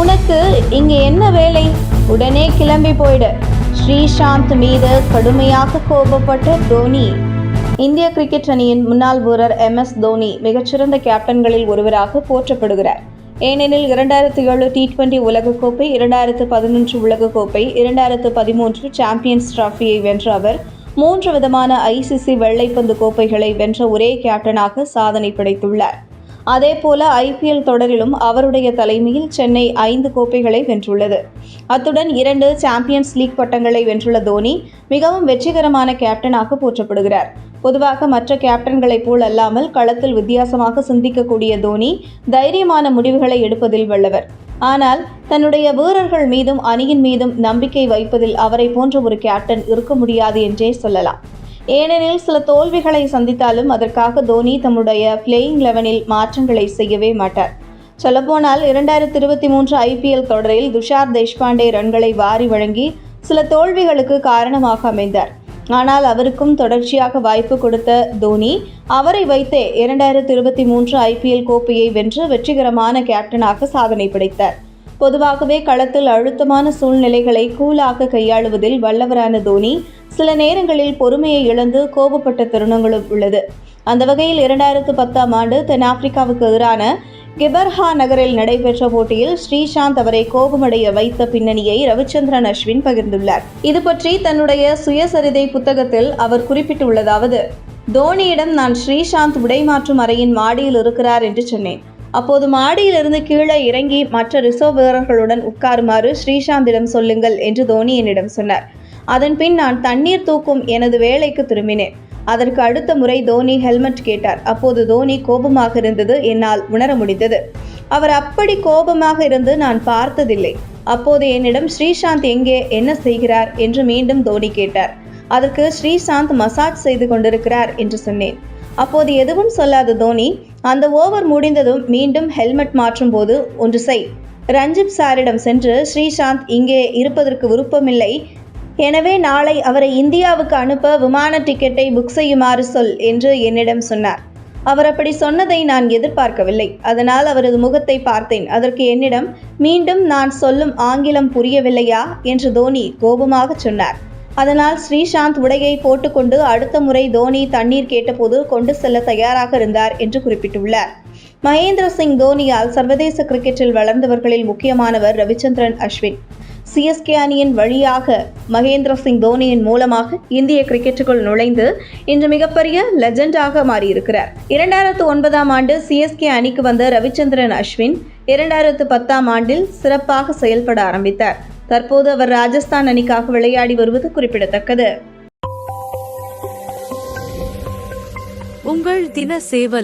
உனக்கு இங்கே என்ன வேலை? உடனே கிளம்பி போயிடு. ஸ்ரீசாந்த் மீது கடுமையாக கோபப்பட்ட தோனி. இந்திய கிரிக்கெட் அணியின் முன்னாள் வீரர் MS தோனி மிகச்சிறந்த கேப்டன்களில் ஒருவராக போற்றப்படுகிறார். ஏனெனில் 2007 T20 உலகக்கோப்பை, 2011 உலகக்கோப்பை, 2013 சாம்பியன்ஸ் டிராஃபியை வென்ற அவர் 3 விதமான ICC வெள்ளைப்பந்து கோப்பைகளை வென்ற ஒரே கேப்டனாக சாதனை படைத்துள்ளார். அதேபோல IPL தொடரிலும் அவருடைய தலைமையில் சென்னை 5 கோப்பைகளை வென்றுள்ளது. அத்துடன் 2 சாம்பியன்ஸ் லீக் பட்டங்களை வென்றுள்ள தோனி மிகவும் வெற்றிகரமான கேப்டனாக போற்றப்படுகிறார். பொதுவாக மற்ற கேப்டன்களைப் போல் அல்லாமல் களத்தில் வித்தியாசமாக சிந்திக்கக்கூடிய தோனி தைரியமான முடிவுகளை எடுப்பதில் வல்லவர். ஆனால் தன்னுடைய வீரர்கள் மீதும் அணியின் மீதும் நம்பிக்கை வைப்பதில் அவரை போன்ற ஒரு கேப்டன் இருக்க முடியாது என்றே சொல்லலாம். ஏனெனில் சில தோல்விகளை சந்தித்தாலும் அதற்காக தோனி தம்முடைய பிளேயிங் 11இல் மாற்றங்களை செய்யவே மாட்டார். சொல்லப்போனால் 2023 IPL தொடரில் துஷார் தேஷ்பாண்டே ரன்களை வாரி வழங்கி சில தோல்விகளுக்கு காரணமாக அமைந்தார். ஆனால் அவருக்கும் தொடர்ச்சியாக வாய்ப்பு கொடுத்த தோனி அவரை வைத்தே 2023 IPL கோப்பையை வென்று வெற்றிகரமான கேப்டனாக சாதனை படைத்தார். பொதுவாகவே களத்தில் அழுத்தமான சூழ்நிலைகளை கூலாக கையாளுவதில் வல்லவரான தோனி சில நேரங்களில் பொறுமையை இழந்து கோபப்பட்ட தருணங்களும் உள்ளது. அந்த வகையில் 2010ஆம் ஆண்டு தென்னாப்பிரிக்காவுக்கு எதிரான கிபர்ஹா நகரில் நடைபெற்ற போட்டியில் ஸ்ரீசாந்த் அவரை கோபமடைய வைத்த பின்னணியை ரவிச்சந்திரன் அஸ்வின் பகிர்ந்துள்ளார். இது பற்றி தன்னுடைய சுயசரிதை புத்தகத்தில் அவர் குறிப்பிட்டுள்ளதாவது: தோனியிடம் நான் ஸ்ரீசாந்த் உடைமாற்றும் அறையின் மாடியில் இருக்கிறார் என்று சொன்னேன். அப்போது மாடியிலிருந்து கீழே இறங்கி மற்ற ரிசர்வ் வீரர்களுடன் உட்காருமாறு ஸ்ரீசாந்திடம் சொல்லுங்கள் என்று தோனி என்னிடம் சொன்னார். அதன் பின் நான் தண்ணீர் தூக்கும் எனது வேலைக்கு திரும்பினேன். அதற்கு அடுத்த முறை தோனி ஹெல்மெட் கேட்டார். அப்போது தோனி கோபமாக இருந்தது என்னால் உணர முடிந்தது. அவர் அப்படி கோபமாக இருந்து நான் பார்த்ததில்லை. அப்போது என்னிடம் ஸ்ரீசாந்த் எங்கே, என்ன செய்கிறார் என்று மீண்டும் தோனி கேட்டார். அதற்கு ஸ்ரீசாந்த் மசாஜ் செய்து கொண்டிருக்கிறார் என்று சொன்னேன். அப்போது எதுவும் சொல்லாத தோனி அந்த ஓவர் முடிந்ததும் மீண்டும் ஹெல்மெட் மாற்றும் போது ஒன்று செய், ரஞ்சித் சாரிடம் சென்று ஸ்ரீசாந்த் இங்கே இருப்பதற்கு விருப்பமில்லை, எனவே நாளை அவரை இந்தியாவுக்கு அனுப்ப விமான டிக்கெட்டை புக் செய்யுமாறு சொல் என்று என்னிடம் சொன்னார். அவர் அப்படி சொன்னதை நான் எதிர்பார்க்கவில்லை. அதனால் அவரது முகத்தை பார்த்தேன். அதற்கு என்னிடம் மீண்டும் நான் சொல்லும் ஆங்கிலம் புரியவில்லையா என்று தோனி கோபமாக சொன்னார். அதனால் ஸ்ரீசாந்த் உடையை போட்டுக்கொண்டு அடுத்த முறை தோனி தண்ணீர் கேட்டபோது கொண்டு செல்ல தயாராக இருந்தார் என்று குறிப்பிட்டுள்ளார். மகேந்திர சிங் தோனியால் சர்வதேச கிரிக்கெட்டில் வளர்ந்தவர்களில் முக்கியமானவர் ரவிச்சந்திரன் அஸ்வின். CSK அணியின் வழியாக மகேந்திர சிங் தோனியின் மூலமாக இந்திய கிரிக்கெட்டுக்குள் நுழைந்து இன்று மிகப்பெரிய லெஜெண்டாக மாறியிருக்கிறார். 2009ஆம் ஆண்டு CSK அணிக்கு வந்த ரவிச்சந்திரன் அஸ்வின் 2010ஆம் ஆண்டில் சிறப்பாக செயல்பட ஆரம்பித்தார். தற்போது அவர் ராஜஸ்தான் அணிக்காக விளையாடி வருவது குறிப்பிடத்தக்கது. உங்கள் தின சேவல்